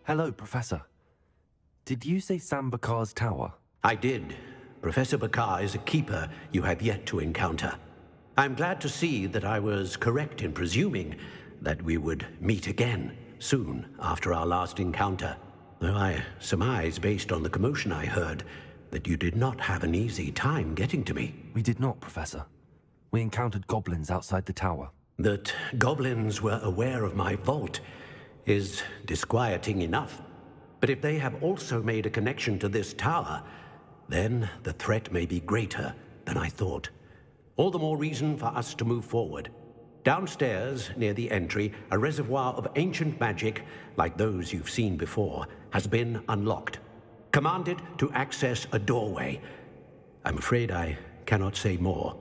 Hello, Professor. Did you say Sam Bakar's tower? I did. Professor Bakar is a keeper you have yet to encounter. I'm glad to see that I was correct in presuming that we would meet again soon after our last encounter. Though I surmise, based on the commotion I heard, that you did not have an easy time getting to me. We did not, Professor. We encountered goblins outside the tower. That goblins were aware of my vault is disquieting enough. But if they have also made a connection to this tower, then the threat may be greater than I thought. All the more reason for us to move forward. Downstairs, near the entry, a reservoir of ancient magic, like those you've seen before, has been unlocked. Command it to access a doorway. I'm afraid I cannot say more.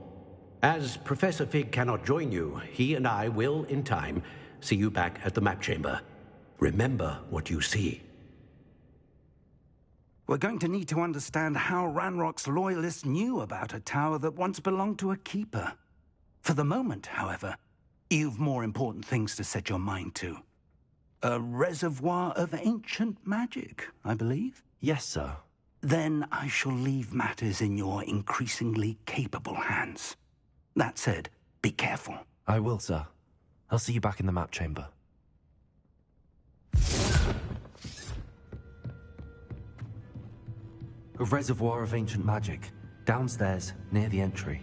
As Professor Fig cannot join you, he and I will, in time, see you back at the map chamber. Remember what you see. We're going to need to understand how Ranrock's loyalists knew about a tower that once belonged to a keeper. For the moment, however, you've more important things to set your mind to. A reservoir of ancient magic, I believe? Yes, sir. Then I shall leave matters in your increasingly capable hands. That said, be careful. I will, sir. I'll see you back in the map chamber. A reservoir of ancient magic, downstairs, near the entry.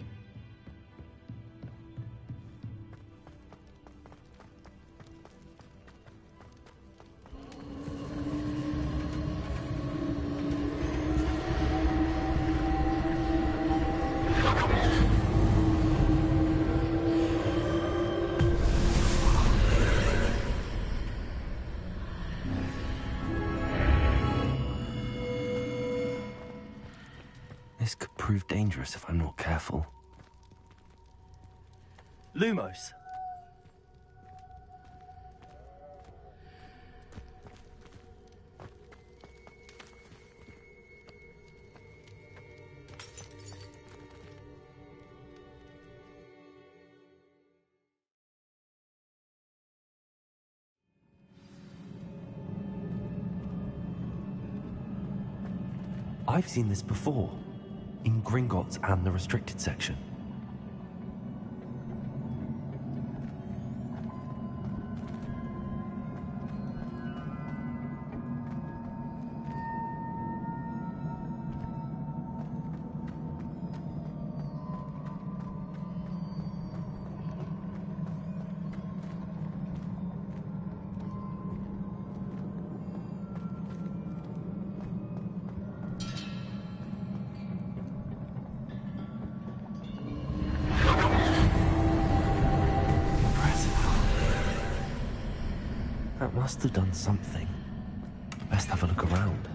This could prove dangerous if I'm not careful. Lumos! I've seen this before. In Gringotts and the restricted section. That must have done something. Best have a look around.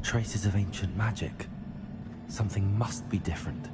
Traces of ancient magic. Something must be different.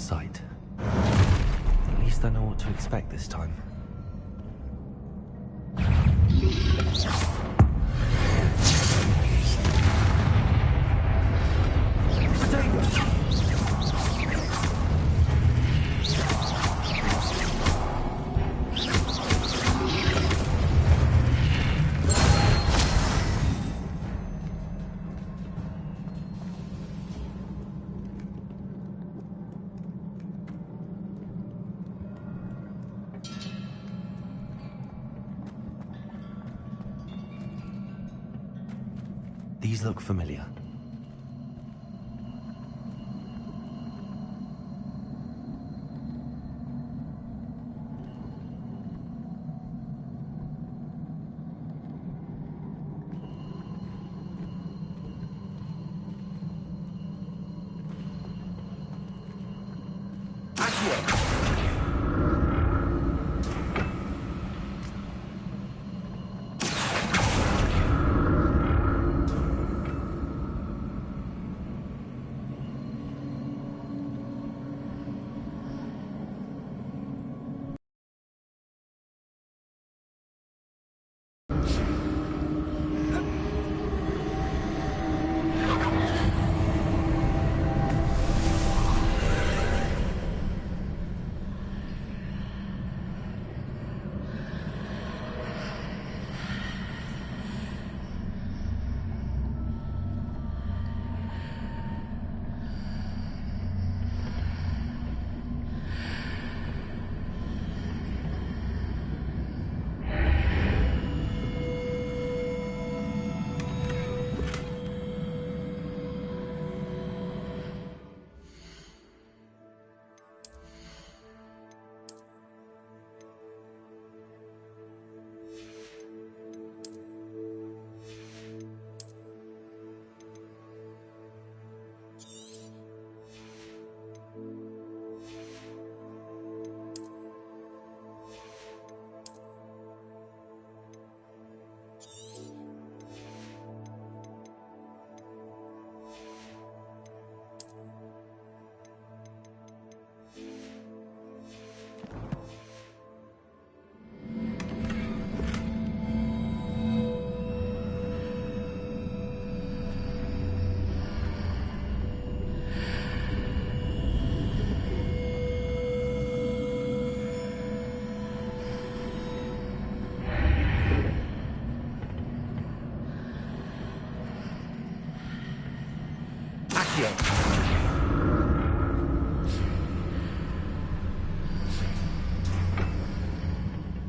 campsite. At least I know what to expect this time. These look familiar.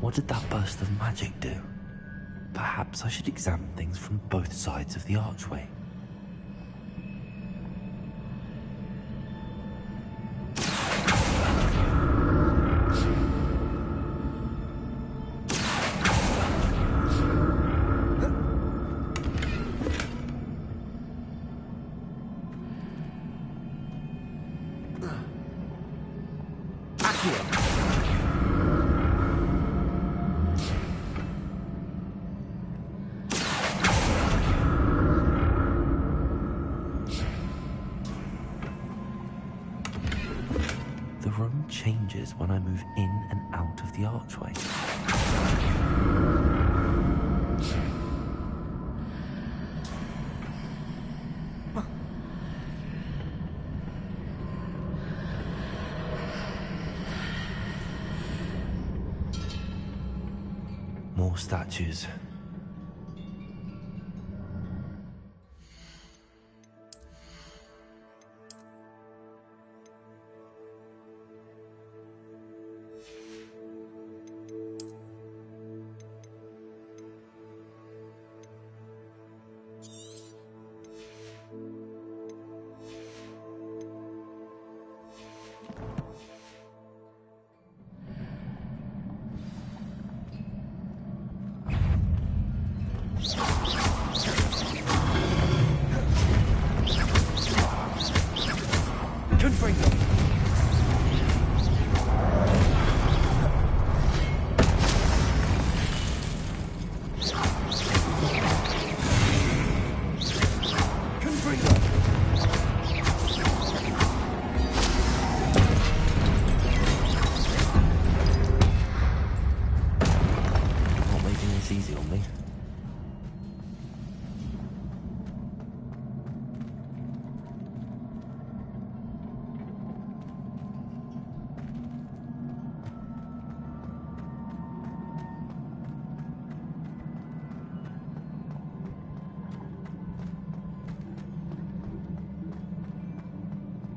What did that burst of magic do? Perhaps I should examine things from both sides of the archway. The room changes when I move in and out of the archway. More statues.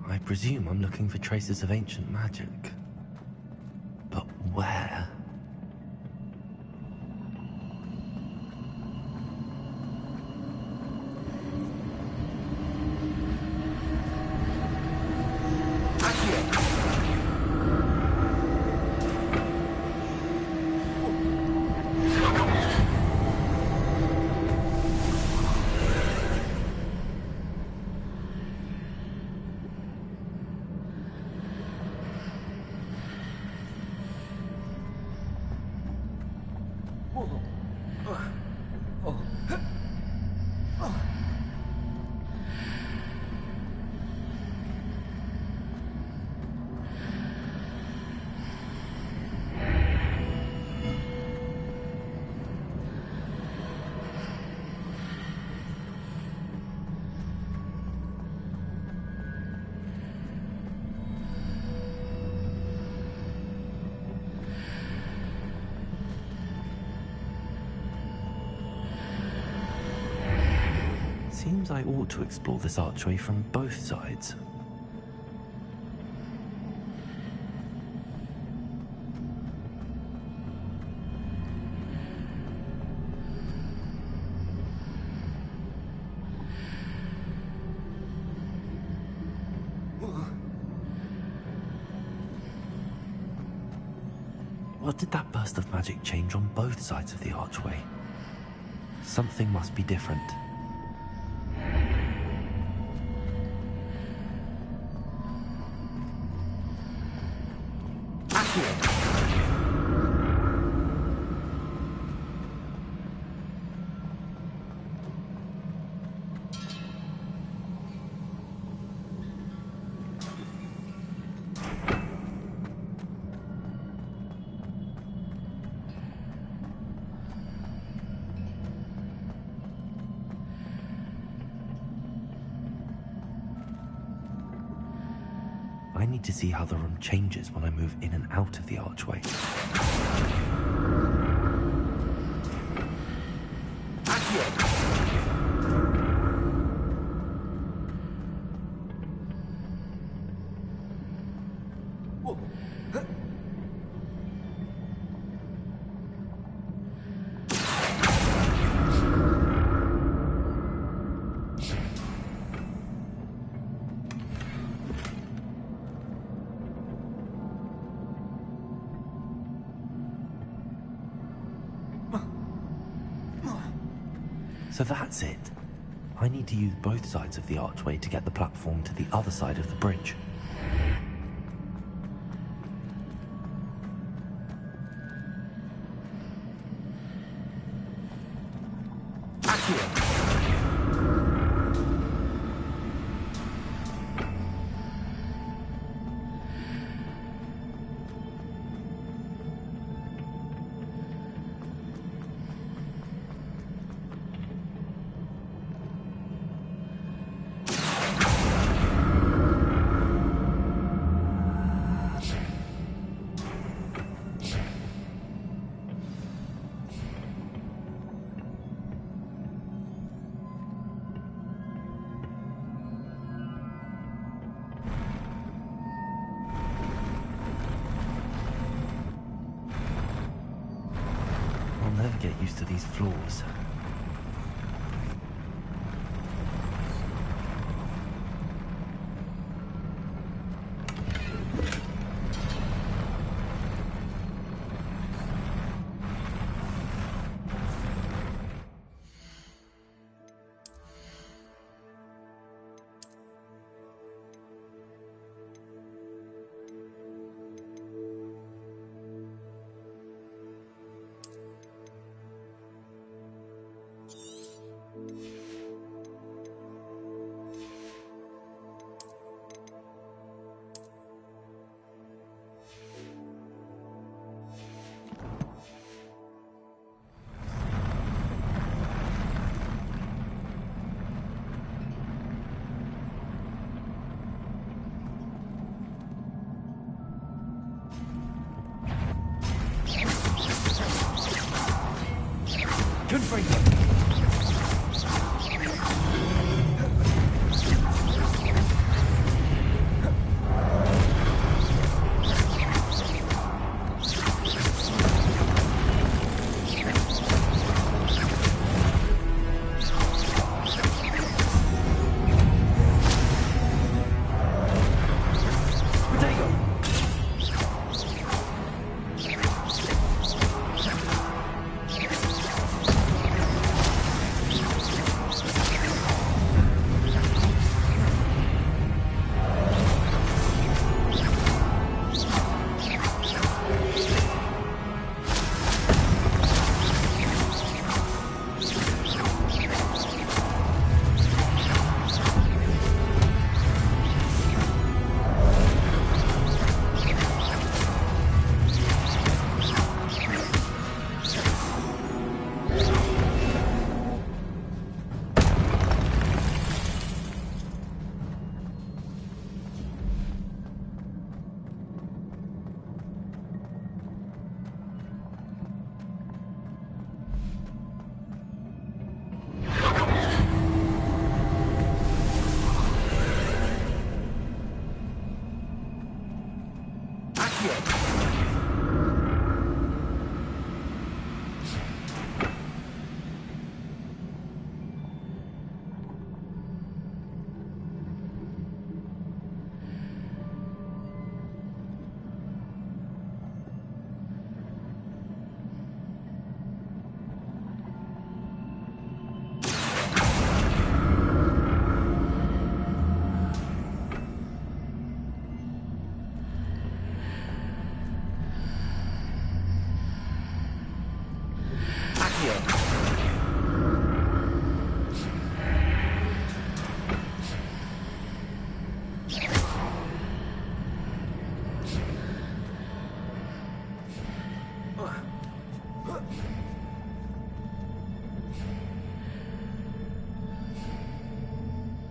I presume I'm looking for traces of ancient magic. But where? Seems I ought to explore this archway from both sides. What did that burst of magic change on both sides of the archway? Something must be different. I need to see how the room changes when I move in and out of the archway. So that's it. I need to use both sides of the archway to get the platform to the other side of the bridge. I'll never get used to these floors.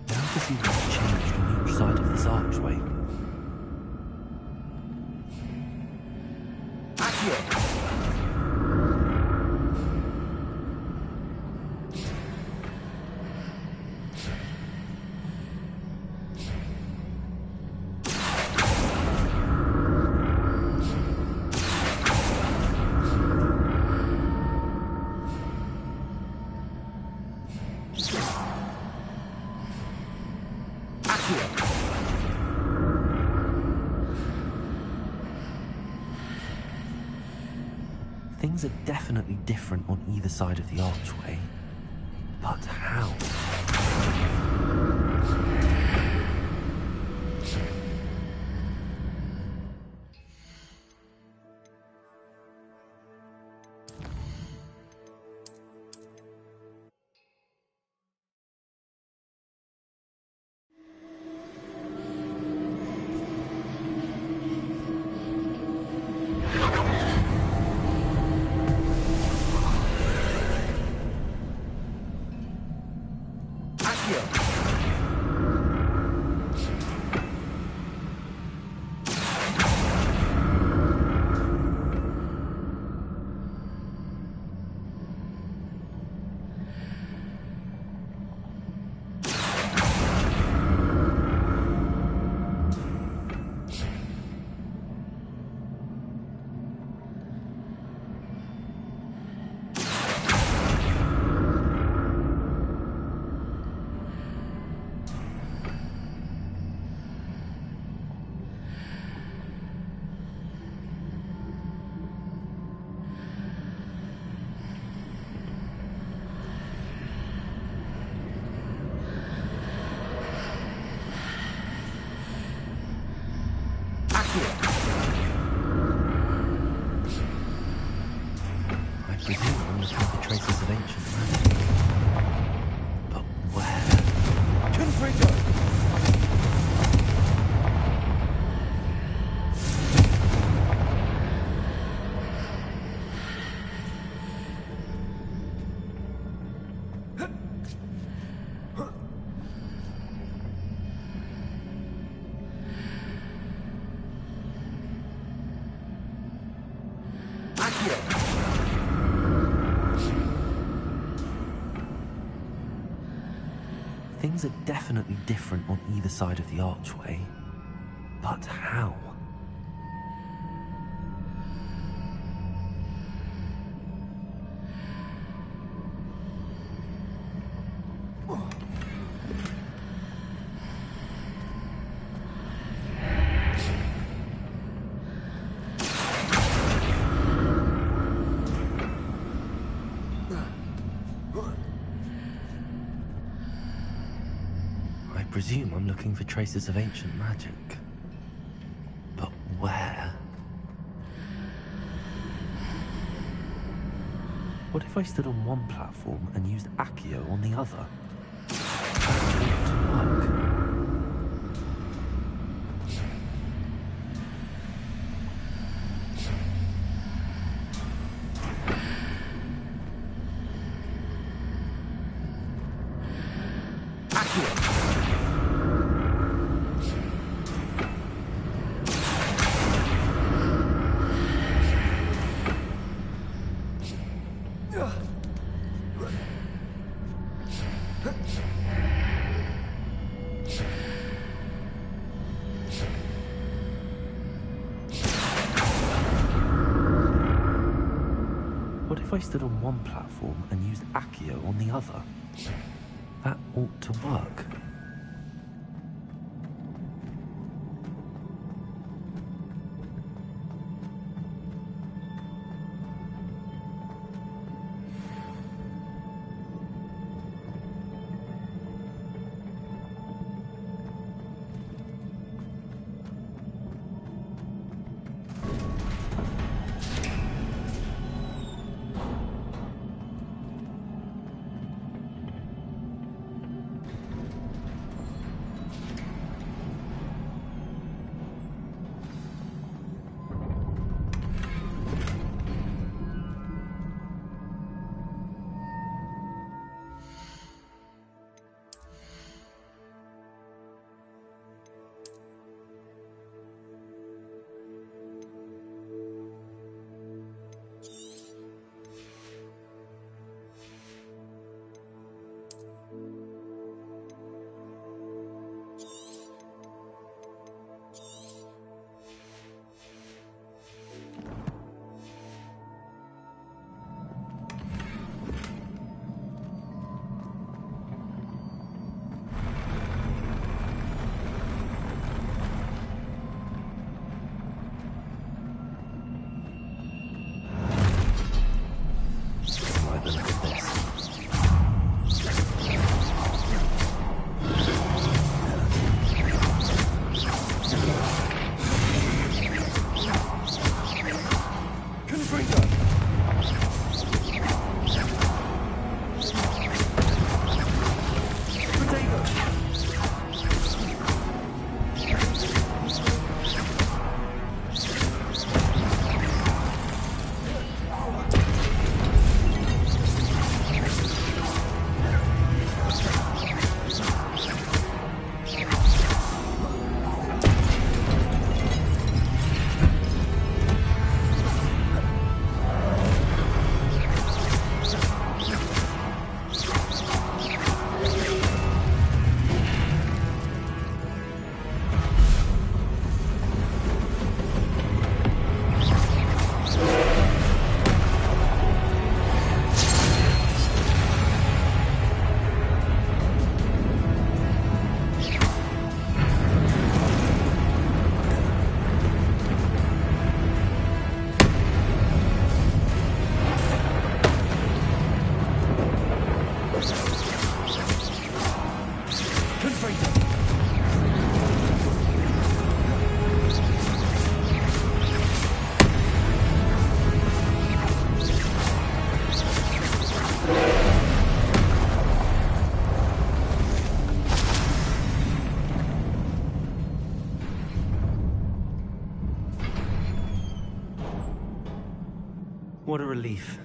Now to see what's changed on each side of this archway. Things are definitely different on either side of the archway. But how? I presume I'm looking for traces of ancient magic. But where? Confringo! Things are definitely different on either side of the archway. But how? I presume I'm looking for traces of ancient magic. But where? What if I stood on one platform and used Accio on the other? That wouldn't work. I stood on one platform and used Accio on the other? That ought to work. What a relief.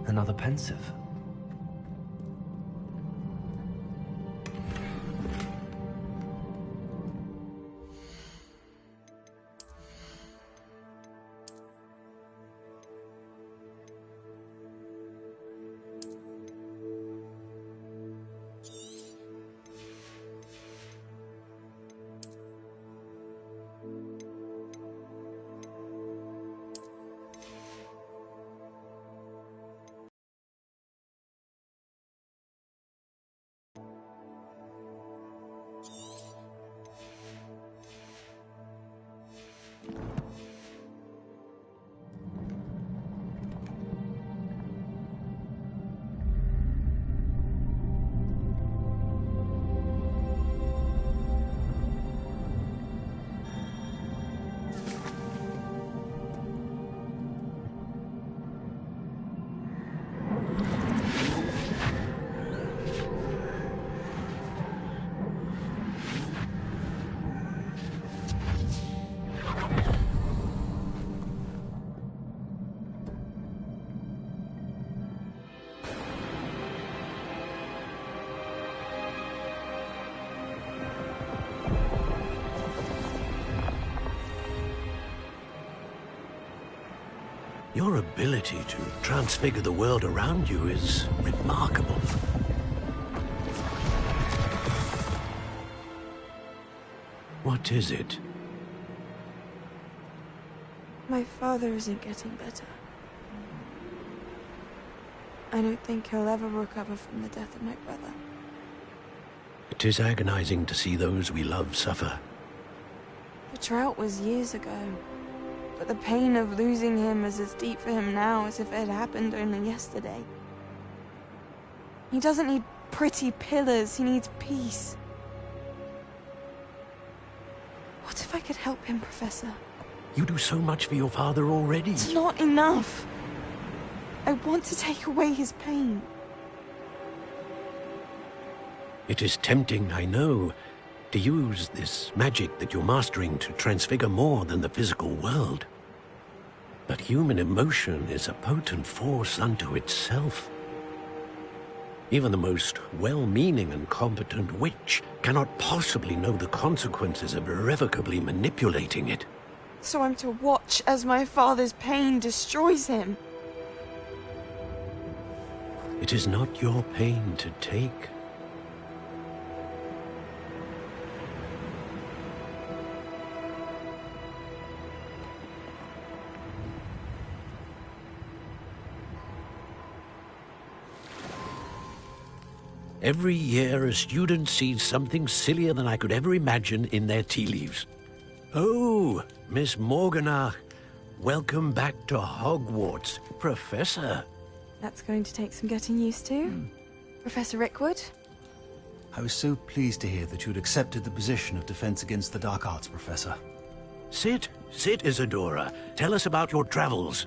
Another pensive. Your ability to transfigure the world around you is remarkable. What is it? My father isn't getting better. I don't think he'll ever recover from the death of my brother. It is agonizing to see those we love suffer. The drought was years ago, but the pain of losing him is as deep for him now as if it had happened only yesterday. He doesn't need pretty pillars, he needs peace. What if I could help him, Professor? You do so much for your father already. It's not enough. I want to take away his pain. It is tempting, I know, to use this magic that you're mastering to transfigure more than the physical world. But human emotion is a potent force unto itself. Even the most well-meaning and competent witch cannot possibly know the consequences of irrevocably manipulating it. So I'm to watch as my father's pain destroys him. It is not your pain to take. Every year, a student sees something sillier than I could ever imagine in their tea leaves. Oh, Miss Morganach, welcome back to Hogwarts, Professor. That's going to take some getting used to. Professor Rickwood? I was so pleased to hear that you'd accepted the position of Defense Against the Dark Arts, Professor. Sit, Isadora. Tell us about your travels.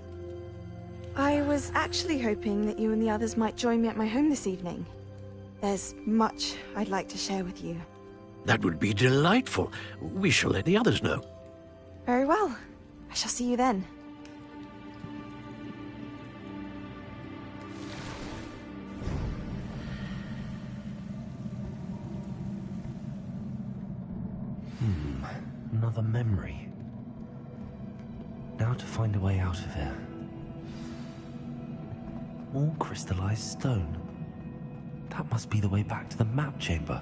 I was actually hoping that you and the others might join me at my home this evening. There's much I'd like to share with you. That would be delightful. We shall let the others know. Very well. I shall see you then. Another memory. Now to find a way out of here. More crystallized stone. That must be the way back to the map chamber.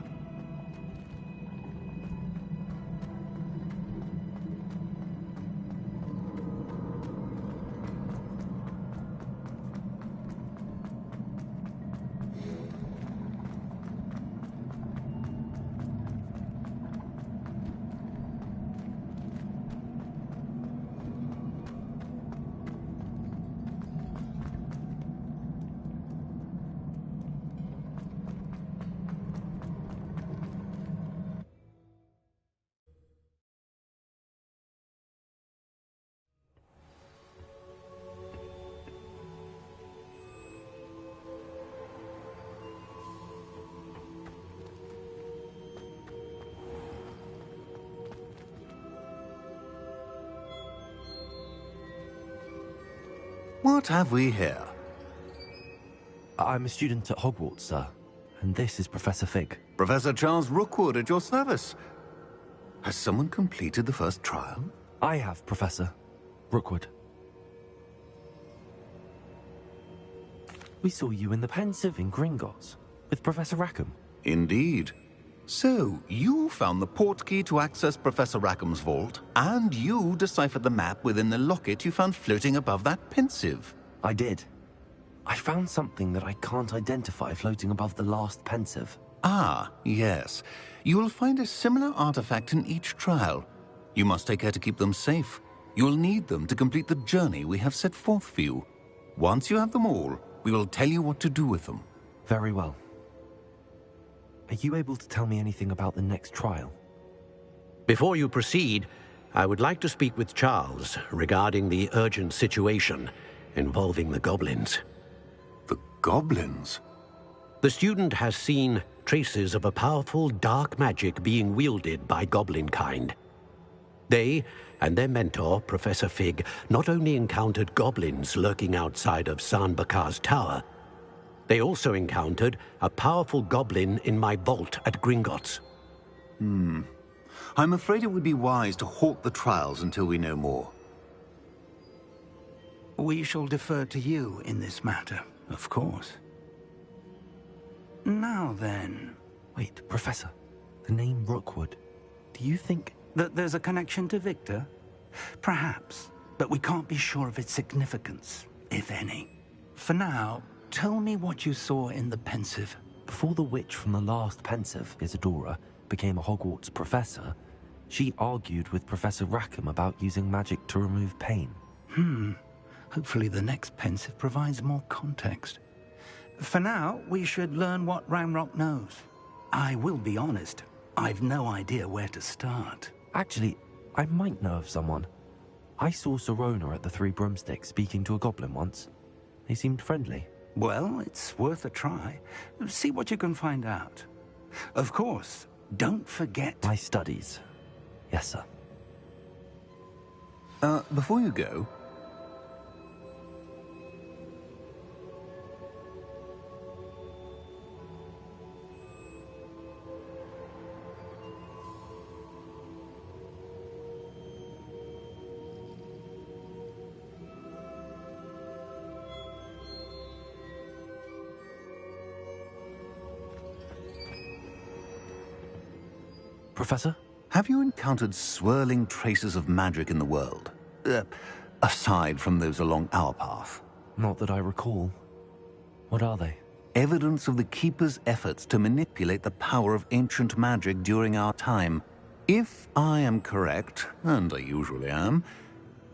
What have we here? I'm a student at Hogwarts, sir. And this is Professor Fig. Professor Charles Rookwood at your service. Has someone completed the first trial? I have, Professor Rookwood. We saw you in the Pensive in Gringotts with Professor Rackham. Indeed. So, you found the portkey to access Professor Rackham's vault, and you deciphered the map within the locket you found floating above that Pensive. I did. I found something that I can't identify floating above the last Pensive. Ah, yes. You will find a similar artifact in each trial. You must take care to keep them safe. You will need them to complete the journey we have set forth for you. Once you have them all, we will tell you what to do with them. Very well. Are you able to tell me anything about the next trial? Before you proceed, I would like to speak with Charles regarding the urgent situation involving the goblins. The goblins? The student has seen traces of a powerful dark magic being wielded by goblin kind. They and their mentor, Professor Fig, not only encountered goblins lurking outside of San Bakar's tower, they also encountered a powerful goblin in my vault at Gringotts. I'm afraid it would be wise to halt the trials until we know more. We shall defer to you in this matter, of course. Now then... Wait, Professor. The name Rookwood. Do you think... that there's a connection to Victor? Perhaps, but we can't be sure of its significance, if any. For now, tell me what you saw in the Pensive. Before the witch from the last Pensive, Isadora, became a Hogwarts professor, she argued with Professor Rackham about using magic to remove pain. Hopefully the next Pensive provides more context. For now, we should learn what Ranrock knows. I will be honest, I've no idea where to start. Actually, I might know of someone. I saw Sirona at the Three Broomsticks speaking to a goblin once. They seemed friendly. Well, it's worth a try. See what you can find out. Of course, don't forget... My studies. Yes, sir. Before you go... Professor? Have you encountered swirling traces of magic in the world? Aside from those along our path? Not that I recall. What are they? Evidence of the Keeper's efforts to manipulate the power of ancient magic during our time. If I am correct, and I usually am,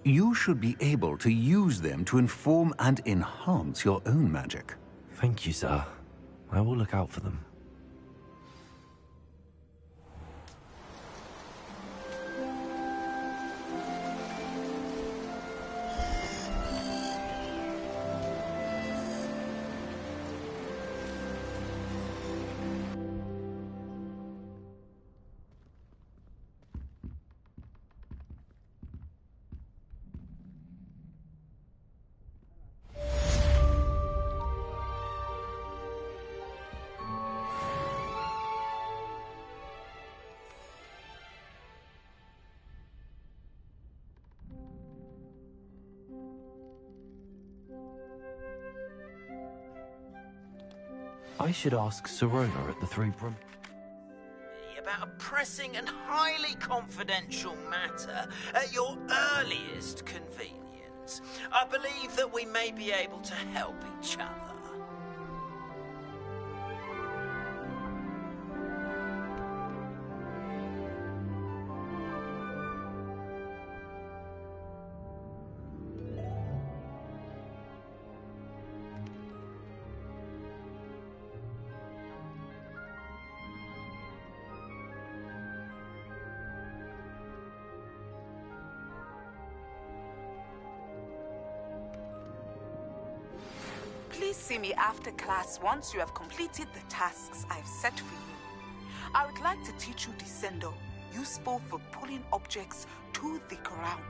you should be able to use them to inform and enhance your own magic. Thank you, sir. I will look out for them. I should ask Sirona at the Three Broom... About a pressing and highly confidential matter at your earliest convenience. I believe that we may be able to help each other. Please see me after class once you have completed the tasks I've set for you. I would like to teach you Descendo, useful for pulling objects to the ground.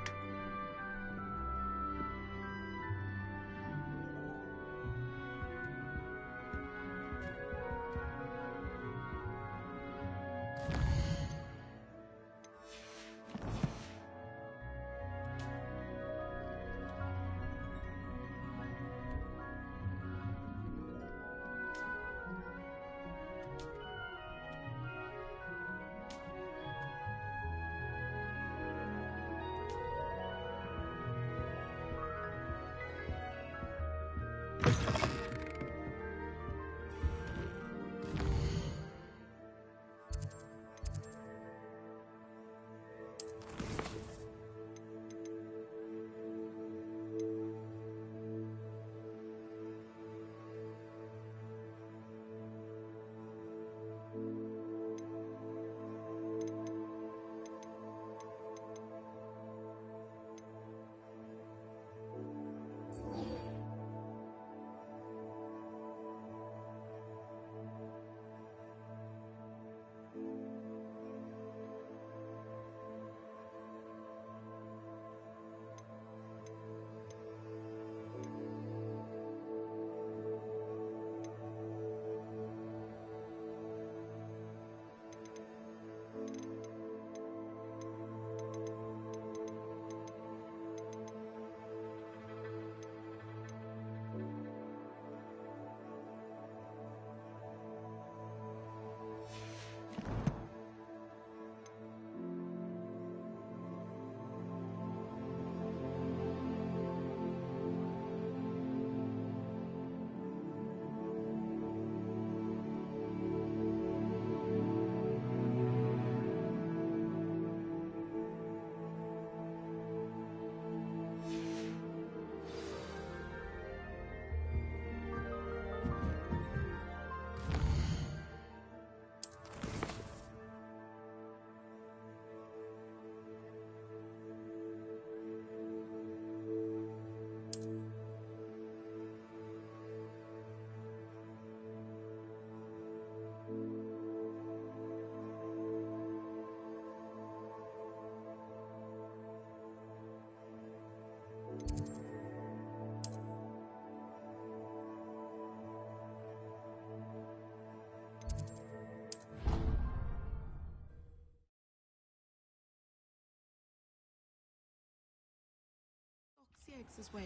Eggs as well.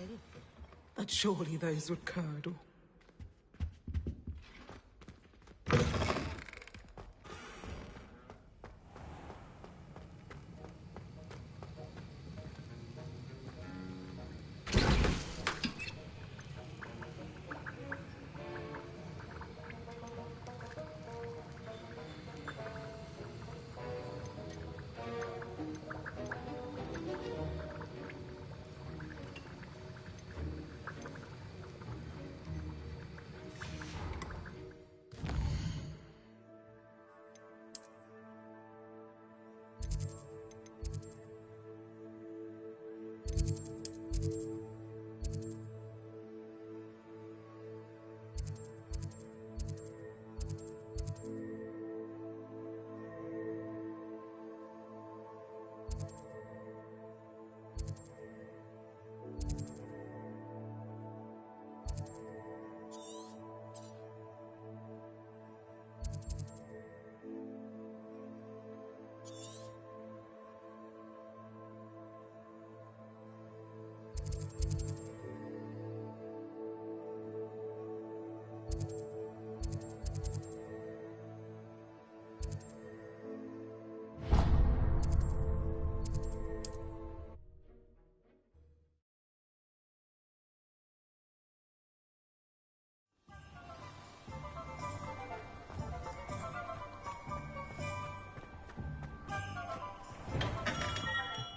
But surely those would curdle.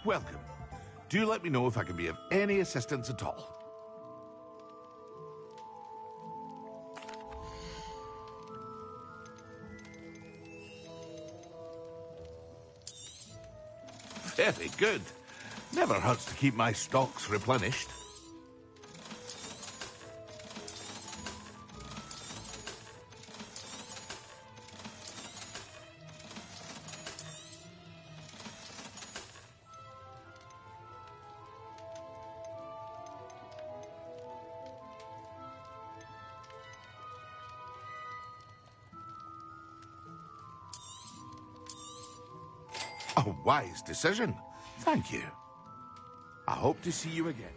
Welcome. Do let me know if I can be of any assistance at all. Very good. Never hurts to keep my stocks replenished. A wise decision. Thank you. I hope to see you again.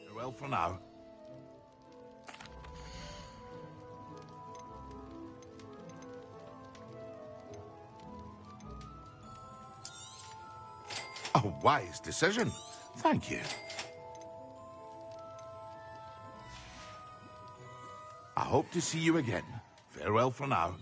Farewell for now. A wise decision. Thank you. I hope to see you again. Farewell for now.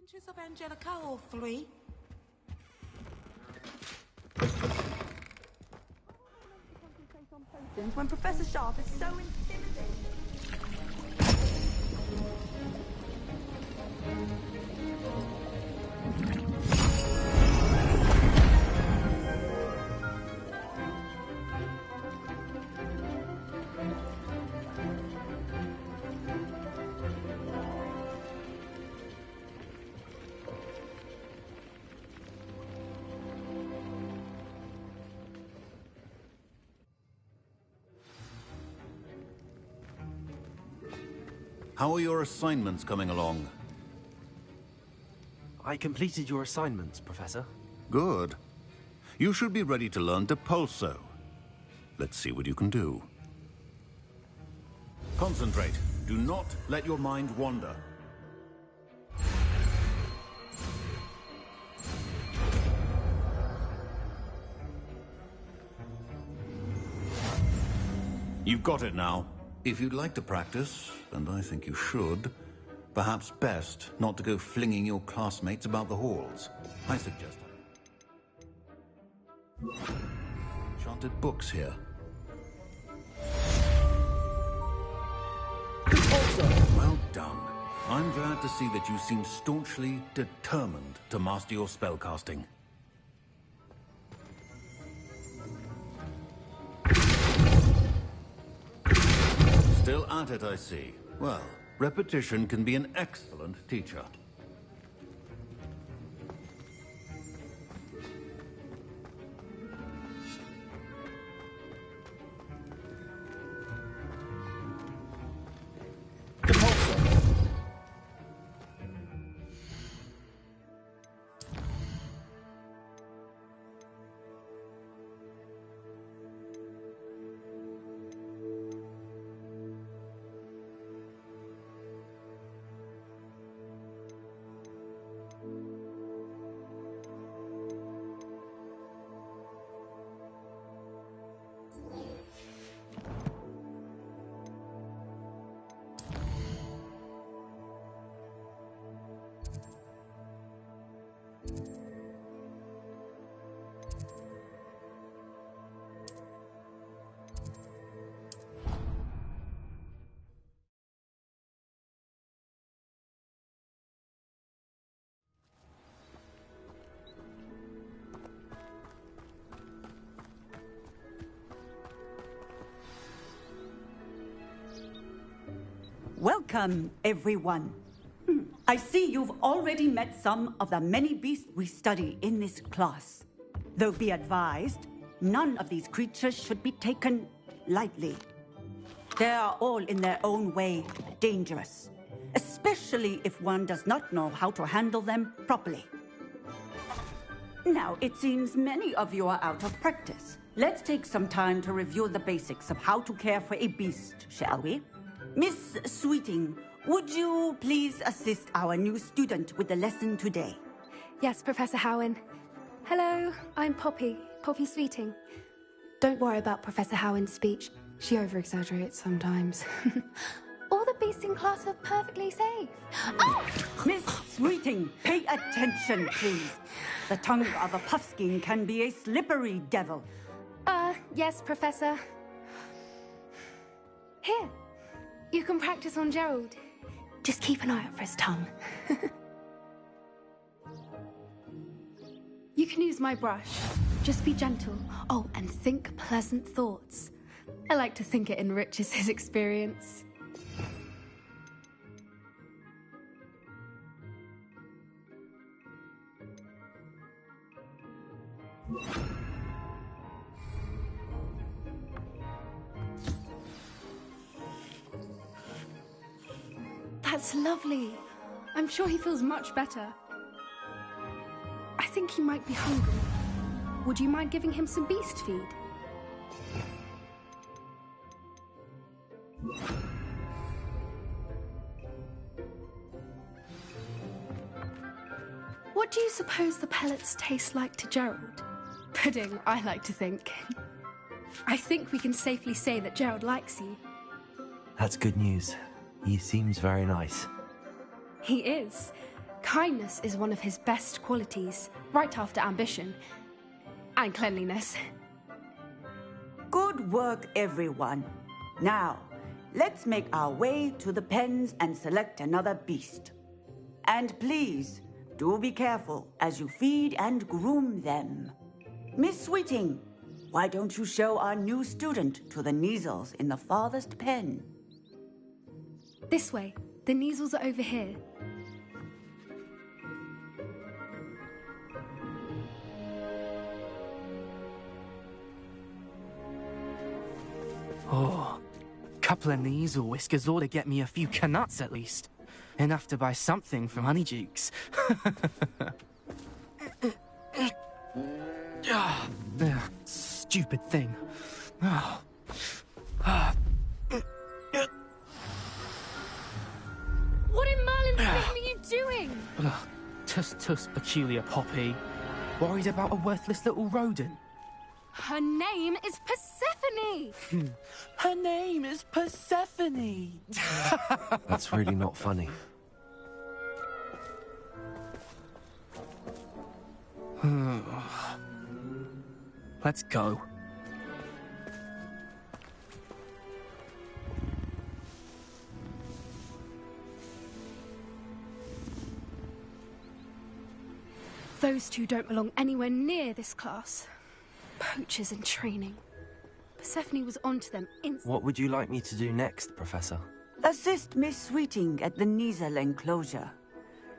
Pinches of Angelica or 3? When Professor Sharp is so intimidating. How are your assignments coming along? I completed your assignments, Professor. Good. You should be ready to learn Depulso. Let's see what you can do. Concentrate. Do not let your mind wander. You've got it now. If you'd like to practice, and I think you should, perhaps best not to go flinging your classmates about the halls. I suggest enchanted books here. Well done. I'm glad to see that you seem staunchly determined to master your spellcasting. Still at it, I see. Well, repetition can be an excellent teacher. Welcome, everyone. I see you've already met some of the many beasts we study in this class. Though be advised, none of these creatures should be taken lightly. They are all in their own way dangerous, especially if one does not know how to handle them properly. Now, it seems many of you are out of practice. Let's take some time to review the basics of how to care for a beast, shall we? Miss Sweeting, would you please assist our new student with the lesson today? Yes, Professor Howen. Hello, I'm Poppy Sweeting. Don't worry about Professor Howen's speech. She over-exaggerates sometimes. All the beasts in class are perfectly safe. Oh! Miss Sweeting, pay attention, please. The tongue of a puffskein can be a slippery devil. Yes, Professor. Here, you can practice on Gerald. Just keep an eye out for his tongue. You can use my brush. Just be gentle. Oh, and think pleasant thoughts. I like to think it enriches his experience. That's lovely. I'm sure he feels much better. I think he might be hungry. Would you mind giving him some beast feed? What do you suppose the pellets taste like to Gerald? Pudding, I like to think. I think we can safely say that Gerald likes you. That's good news. He seems very nice. He is. Kindness is one of his best qualities, right after ambition. And cleanliness. Good work, everyone. Now, let's make our way to the pens and select another beast. And please, do be careful as you feed and groom them. Miss Sweeting, why don't you show our new student to the Kneazles in the farthest pen? This way. The Kneazles are over here. Oh, couple of Kneazle whiskers ought to get me a few canuts at least. Enough to buy something from Honeydukes. Stupid thing. Oh. What in Merlin's name are you doing? Tuss, peculiar Poppy. Worried about a worthless little rodent. Her name is Persephone! Her name is Persephone! That's really not funny. Let's go. Those two don't belong anywhere near this class. Poachers in training. Persephone was onto them instantly. What would you like me to do next, Professor? Assist Miss Sweeting at the Kneazle enclosure.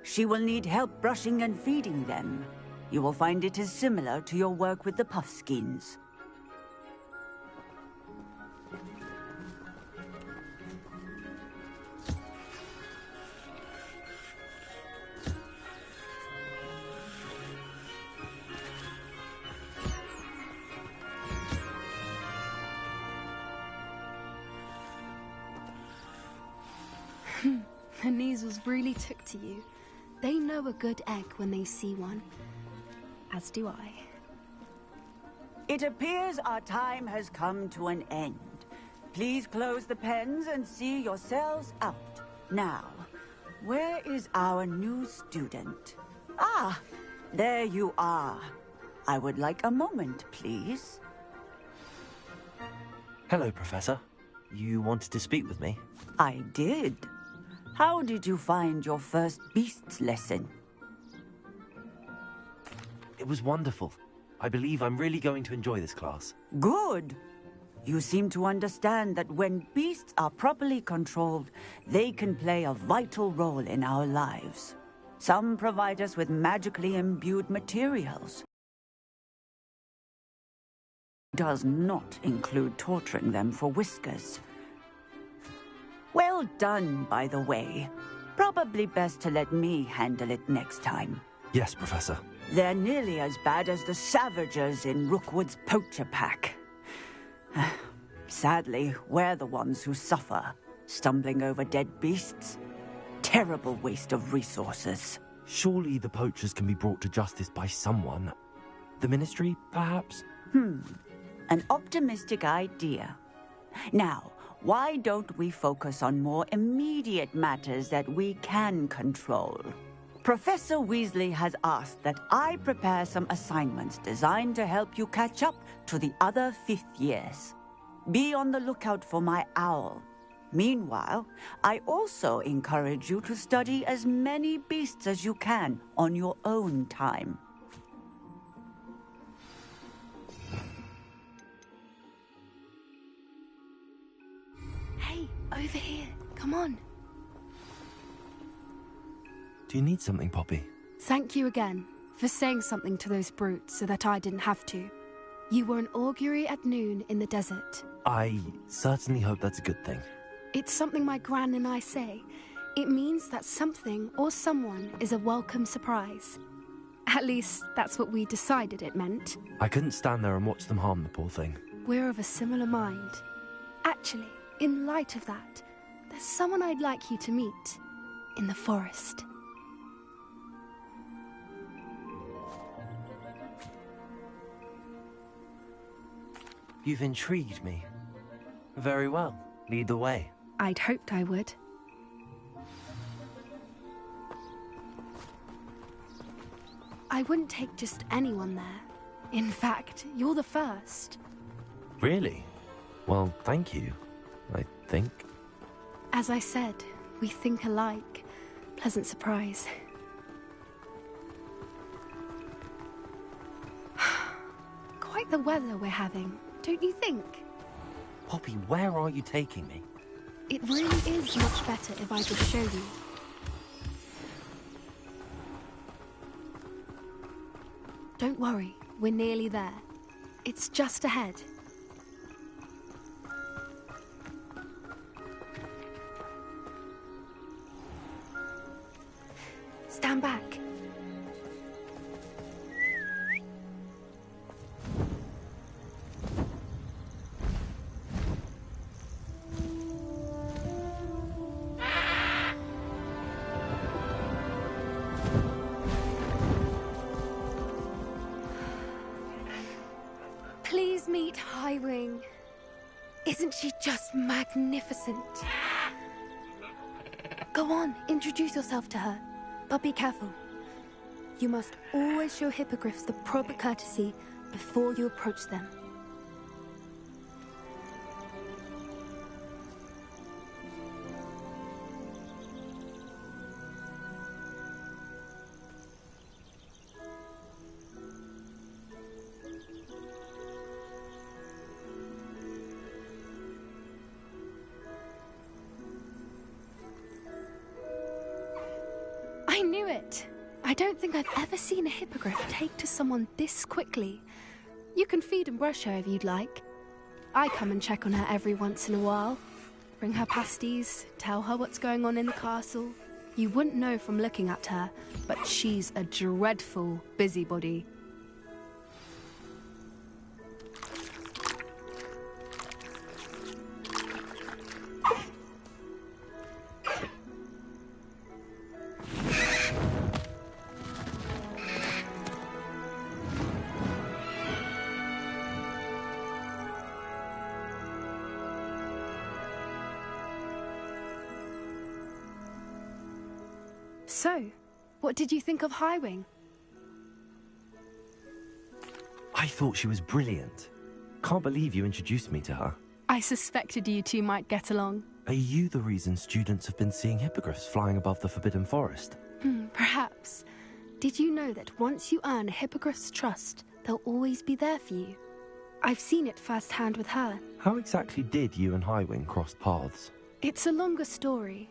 She will need help brushing and feeding them. You will find it is similar to your work with the Puffskins. The Kneazles really took to you. They know a good egg when they see one. As do I. It appears our time has come to an end. Please close the pens and see yourselves out. Now, where is our new student? Ah, there you are. I would like a moment, please. Hello, Professor. You wanted to speak with me? I did. How did you find your first beasts lesson? It was wonderful. I believe I'm really going to enjoy this class. Good. You seem to understand that when beasts are properly controlled, they can play a vital role in our lives. Some provide us with magically imbued materials. Does not include torturing them for whiskers. Well done, by the way. Probably best to let me handle it next time. Yes, Professor. They're nearly as bad as the Savagers in Rookwood's poacher pack. Sadly, we're the ones who suffer, stumbling over dead beasts. Terrible waste of resources. Surely the poachers can be brought to justice by someone. The Ministry, perhaps? An optimistic idea. Now, why don't we focus on more immediate matters that we can control? Professor Weasley has asked that I prepare some assignments designed to help you catch up to the other 5th years. Be on the lookout for my owl. Meanwhile, I also encourage you to study as many beasts as you can on your own time. Hey, over here. Come on. Do you need something, Poppy? Thank you again for saying something to those brutes so that I didn't have to. You were an augury at noon in the desert. I certainly hope that's a good thing. It's something my gran and I say. It means that something or someone is a welcome surprise. At least, that's what we decided it meant. I couldn't stand there and watch them harm the poor thing. We're of a similar mind. Actually, in light of that, there's someone I'd like you to meet. In the forest. You've intrigued me. Very well. Lead the way. I'd hoped I would. I wouldn't take just anyone there. In fact, you're the first. Really? Well, thank you, I think. As I said, we think alike. Pleasant surprise. Quite the weather we're having, don't you think? Poppy, where are you taking me? It really is much better if I could show you. Don't worry, we're nearly there. It's just ahead. Stand back. Please meet Highwing. Isn't she just magnificent? Go on, introduce yourself to her. But be careful. You must always show hippogriffs the proper courtesy before you approach them. I knew it! I don't think I've ever seen a hippogriff take to someone this quickly. You can feed and brush her if you'd like. I come and check on her every once in a while. Bring her pasties, tell her what's going on in the castle. You wouldn't know from looking at her, but she's a dreadful busybody. So, what did you think of Highwing? I thought she was brilliant. Can't believe you introduced me to her. I suspected you two might get along. Are you the reason students have been seeing hippogriffs flying above the Forbidden Forest? Perhaps. Did you know that once you earn a hippogriff's trust, they'll always be there for you? I've seen it firsthand with her. How exactly did you and Highwing cross paths? It's a longer story,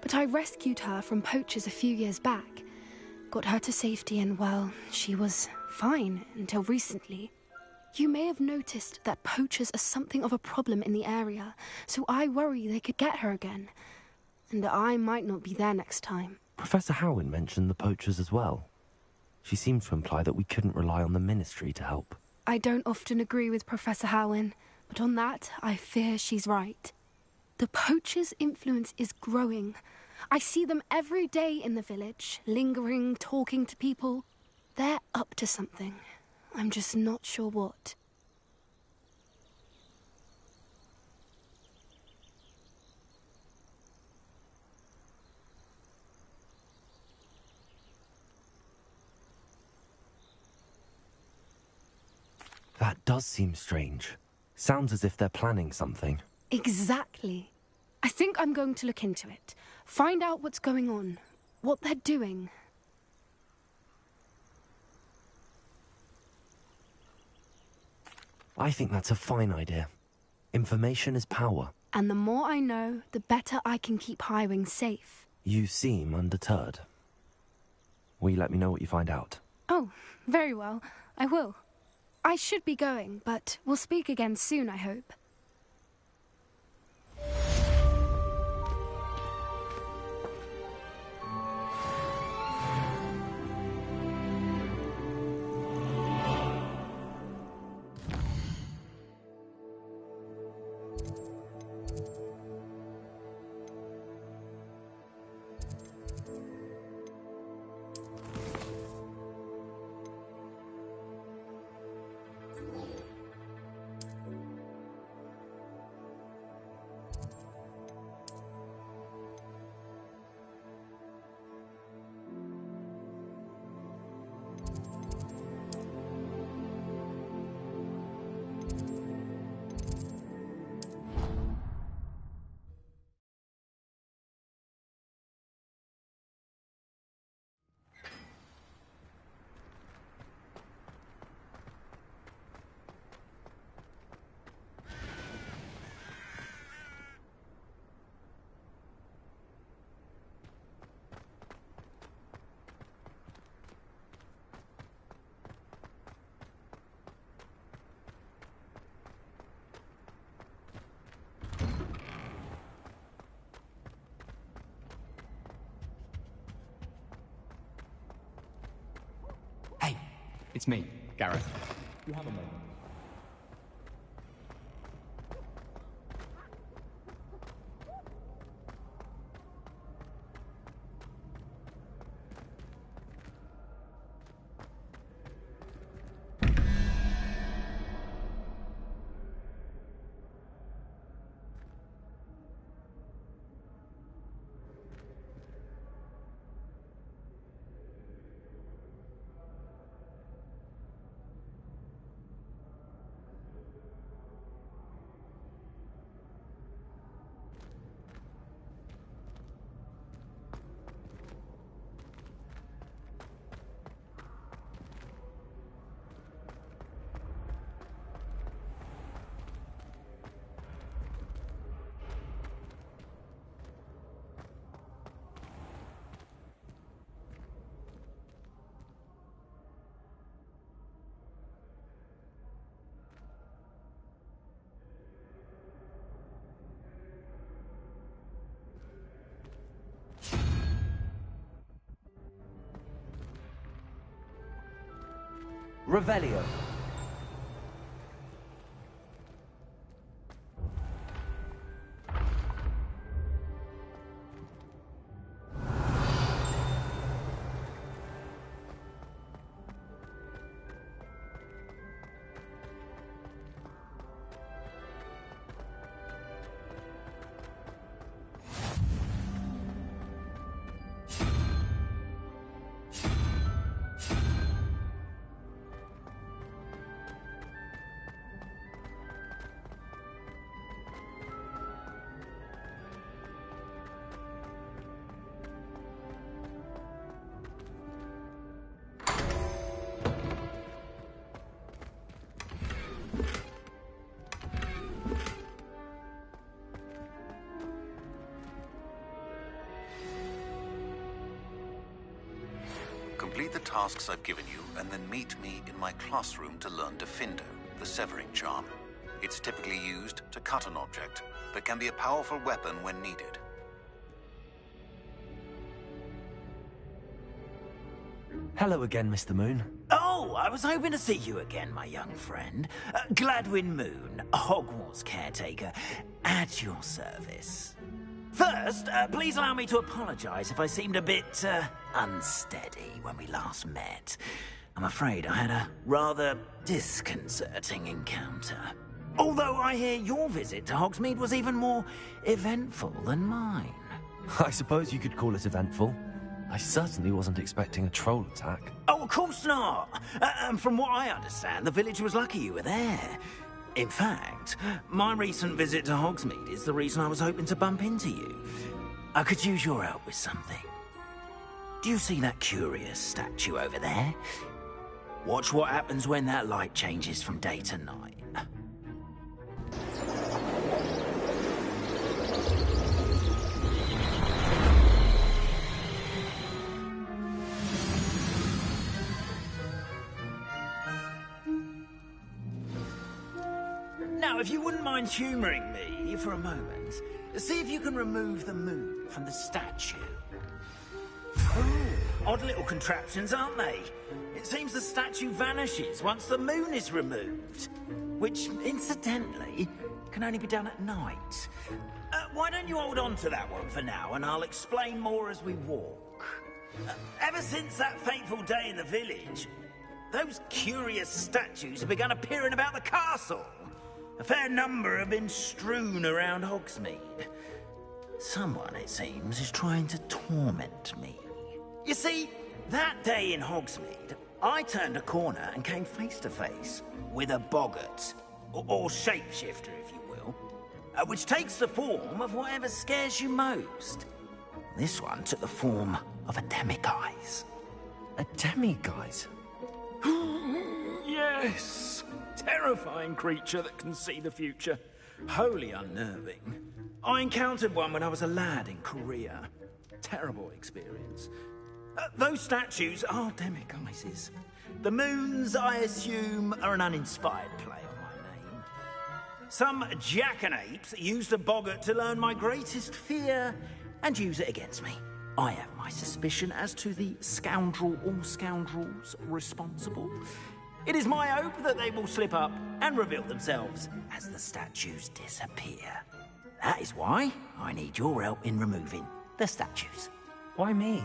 but I rescued her from poachers a few years back. Got her to safety and, well, she was fine until recently. You may have noticed that poachers are something of a problem in the area, so I worry they could get her again. And I might not be there next time. Professor Howin mentioned the poachers as well. She seemed to imply that we couldn't rely on the Ministry to help. I don't often agree with Professor Howin, but on that, I fear she's right. The poachers' influence is growing. I see them every day in the village, lingering, talking to people. They're up to something. I'm just not sure what. That does seem strange. Sounds as if they're planning something. Exactly. I think I'm going to look into it. Find out what's going on, what they're doing. I think that's a fine idea. Information is power. And the more I know, the better I can keep Highwing safe. You seem undeterred. Will you let me know what you find out? Oh, very well. I will. I should be going, but we'll speak again soon, I hope. It's me, Gareth. You have a moment. Revelio. Complete the tasks I've given you, and then meet me in my classroom to learn Defindo, the severing charm. It's typically used to cut an object, but can be a powerful weapon when needed. Hello again, Mr. Moon. Oh, I was hoping to see you again, my young friend. Gladwin Moon, Hogwarts caretaker, at your service. First, please allow me to apologize if I seemed a bit, unsteady when we last met. I'm afraid I had a rather disconcerting encounter. Although I hear your visit to Hogsmeade was even more eventful than mine. I suppose you could call it eventful. I certainly wasn't expecting a troll attack. Oh, of course not! And from what I understand, the village was lucky you were there. In fact, my recent visit to Hogsmeade is the reason I was hoping to bump into you. I could use your help with something. Do you see that curious statue over there? Watch what happens when that light changes from day to night. Now, if you wouldn't mind humouring me for a moment, see if you can remove the moon from the statue. Odd little contraptions, aren't they? It seems the statue vanishes once the moon is removed. Which, incidentally, can only be done at night. Why don't you hold on to that one for now, and I'll explain more as we walk. Ever since that fateful day in the village, those curious statues have begun appearing about the castle. A fair number have been strewn around Hogsmeade. Someone, it seems, is trying to torment me. You see, that day in Hogsmeade, I turned a corner and came face to face with a boggart, or shapeshifter, if you will, which takes the form of whatever scares you most. This one took the form of a demiguise. A demiguise? Yes! Terrifying creature that can see the future. Wholly unnerving. I encountered one when I was a lad in Korea. Terrible experience. Those statues are demiguises. The moons, I assume, are an uninspired play on my name. Some jackanapes used a boggart to learn my greatest fear and use it against me. I have my suspicion as to the scoundrel or scoundrels responsible. It is my hope that they will slip up and reveal themselves as the statues disappear. That is why I need your help in removing the statues. Why me?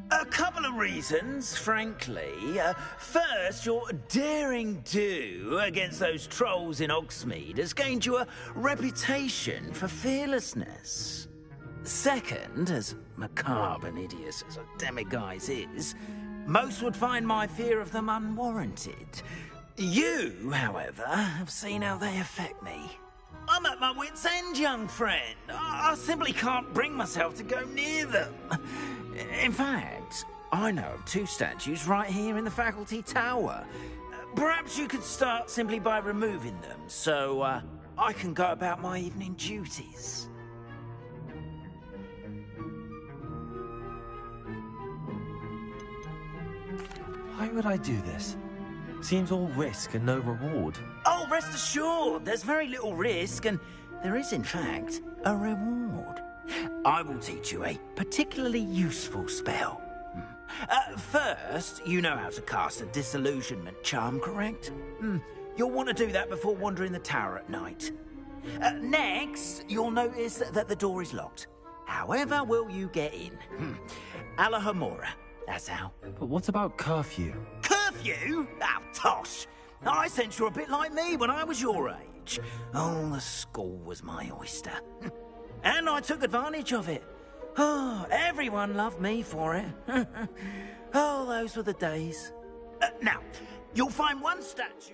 A couple of reasons, frankly. First, your daring do against those trolls in Hogsmeade has gained you a reputation for fearlessness. Second, as macabre and hideous as a demiguise is, most would find my fear of them unwarranted. You, however, have seen how they affect me. I'm at my wit's end, young friend. I simply can't bring myself to go near them. In fact, I know of 2 statues right here in the faculty tower. Perhaps you could start simply by removing them, so I can go about my evening duties. Why would I do this? Seems all risk and no reward. Oh, rest assured, there's very little risk, and there is, in fact, a reward. I will teach you a particularly useful spell. First, you know how to cast a disillusionment charm, correct? You'll want to do that before wandering the tower at night. Next, you'll notice that the door is locked. However will you get in? Alahomora, that's how. But what about curfew? Curfew? Oh, tosh. I sense you're a bit like me when I was your age. Oh, the school was my oyster. And I took advantage of it. Oh, everyone loved me for it. Oh, those were the days. Now, you'll find one statue...